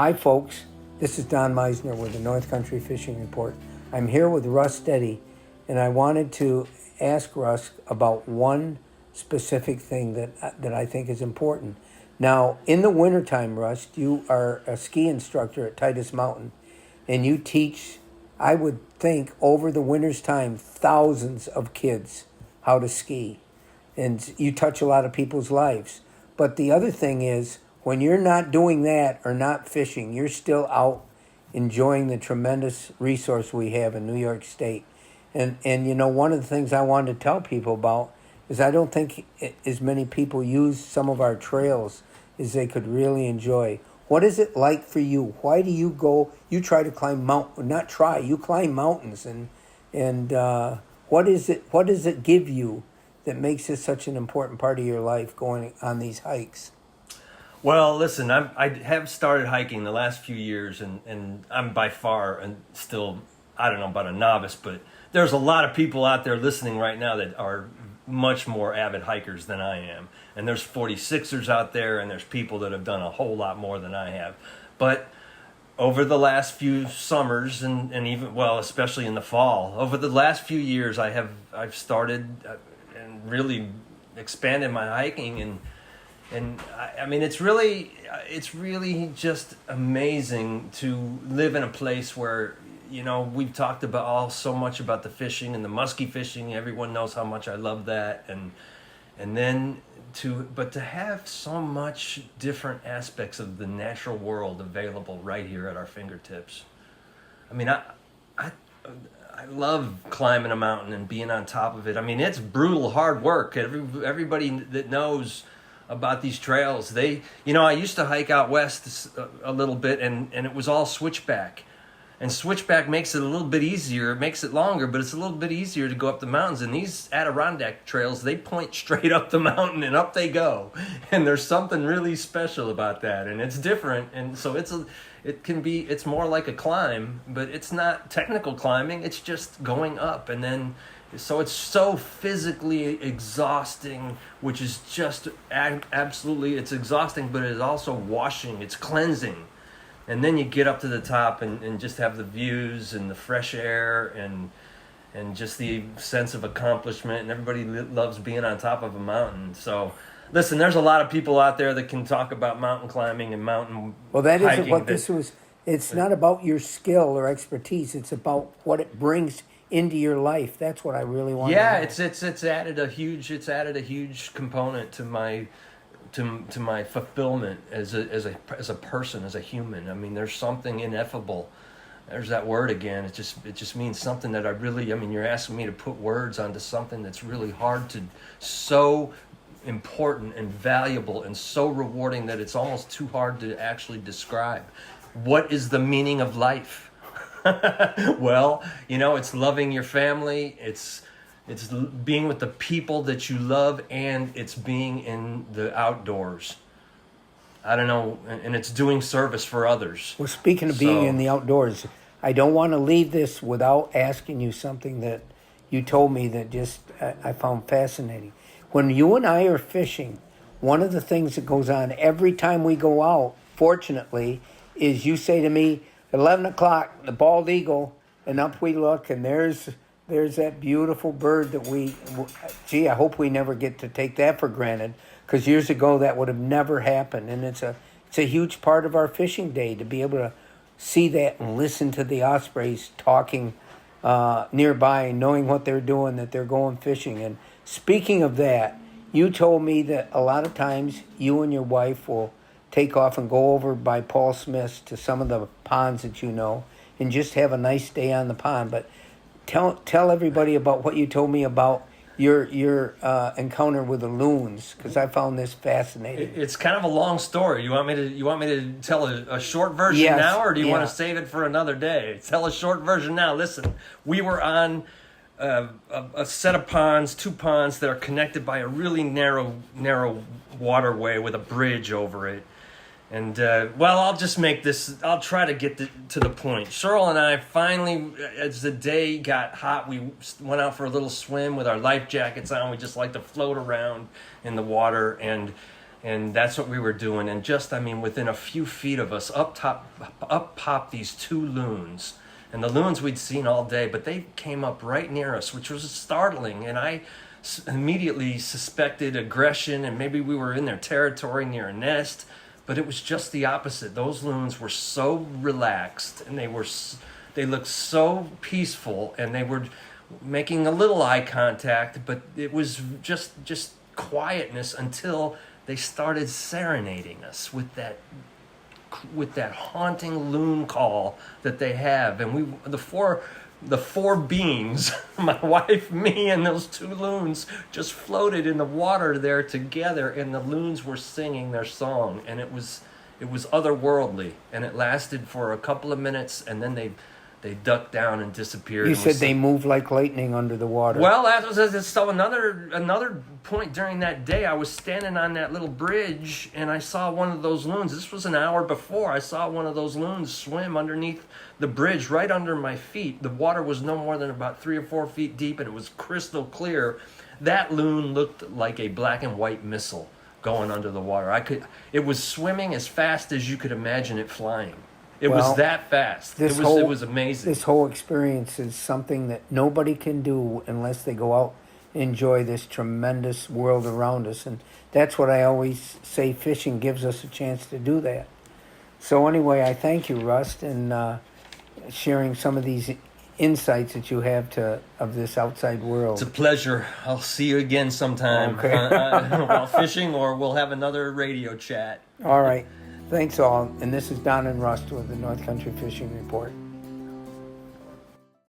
Hi, folks. This is Don Meissner with the North Country Fishing Report. I'm here with Russ Steady, and I wanted to ask Russ about one specific thing that I think is important. Now, in the wintertime, Russ, you are a ski instructor at Titus Mountain, and you teach, I would think, over the winter's time, thousands of kids how to ski. And you touch a lot of people's lives. But the other thing is, when you're not doing that or not fishing, you're still out enjoying the tremendous resource we have in New York State. And you know, one of the things I wanted to tell people about is I don't think as many people use some of our trails as they could really enjoy. What is it like for you? Why do you go? You try to climb you climb mountains, and what is it? What does it give you that makes this such an important part of your life, going on these hikes? Well, listen, I have started hiking the last few years, and I'm by far and still, I don't know about a novice, but there's a lot of people out there listening right now that are much more avid hikers than I am. And there's 46ers out there, and there's people that have done a whole lot more than I have. But over the last few summers, and even, well, especially in the fall, over the last few years, I've started and really expanded my hiking, and I mean, it's really just amazing to live in a place where, you know, we've talked about so much about the fishing and the musky fishing. Everyone knows how much I love that, and then to have so much different aspects of the natural world available right here at our fingertips. I mean, I love climbing a mountain and being on top of it. I mean, it's brutal, hard work. Everybody that knows about these trails, I used to hike out west a little bit, and it was all switchback. And switchback makes it a little bit easier. It makes it longer, but it's a little bit easier to go up the mountains. And these Adirondack trails, they point straight up the mountain, and up they go. And there's something really special about that, and it's different. And so it's more like a climb, but it's not technical climbing. It's just going up, and then so it's so physically exhausting, which is just absolutely, it's exhausting, but it's also washing, it's cleansing. And then you get up to the top and just have the views and the fresh air and just the sense of accomplishment. And everybody loves being on top of a mountain. So, listen, there's a lot of people out there that can talk about mountain climbing and mountain Well, that hiking. isn't what this was. It's not about your skill or expertise. It's about what it brings into your life. That's what I really want. Yeah, it's added a huge component to my fulfillment as a person, as a human. I mean, there's something ineffable. There's that word again. It just means something that you're asking me to put words onto something that's really hard to, so important and valuable and so rewarding that it's almost too hard to actually describe. What is the meaning of life? Well, it's loving your family. It's being with the people that you love, and it's being in the outdoors. I don't know, and it's doing service for others. Well, speaking of being in the outdoors, I don't want to leave this without asking you something that you told me that just I found fascinating. When you and I are fishing, one of the things that goes on every time we go out, fortunately, is you say to me, 11 o'clock, the bald eagle, and up we look, and there's that beautiful bird that I hope we never get to take that for granted, because years ago that would have never happened. And it's a huge part of our fishing day to be able to see that and listen to the ospreys talking nearby, knowing what they're doing, that they're going fishing. And speaking of that, you told me that a lot of times you and your wife will take off and go over by Paul Smith's to some of the ponds that you know and just have a nice day on the pond. But tell everybody about what you told me about your encounter with the loons, because I found this fascinating. It's kind of a long story. You want me to tell a short version now, or do you want to save it for another day? Tell a short version now. Listen, we were on a set of ponds, two ponds that are connected by a really narrow waterway with a bridge over it. And, I'll just make this, I'll try to get to the point. Cheryl and I finally, as the day got hot, we went out for a little swim with our life jackets on. We just like to float around in the water. And And that's what we were doing. And just, I mean, within a few feet of us, up popped these two loons. And the loons we'd seen all day, but they came up right near us, which was startling. And I immediately suspected aggression, and maybe we were in their territory near a nest. But it was just the opposite. Those loons were so relaxed, and they looked so peaceful, and they were making a little eye contact, but it was just quietness until they started serenading us with that haunting loon call that they have. And the four beings, my wife, me, and those two loons, just floated in the water there together, and the loons were singing their song, and it was otherworldly, and it lasted for a couple of minutes, and then they ducked down and disappeared. You said they moved like lightning under the water. Well, that was so another point during that day. I was standing on that little bridge, and I saw one of those loons. This was an hour before. I saw one of those loons swim underneath the bridge, right under my feet. The water was no more than about 3 or 4 feet deep, and it was crystal clear. That loon looked like a black and white missile going under the water. It was swimming as fast as you could imagine it flying. It was that fast. It was amazing. This whole experience is something that nobody can do unless they go out and enjoy this tremendous world around us. And that's what I always say, fishing gives us a chance to do that. So anyway, I thank you, Rust, and sharing some of these insights that you have of this outside world. It's a pleasure. I'll see you again sometime while fishing, or we'll have another radio chat. All right. Thanks all. And this is Don and Rust with the North Country Fishing Report.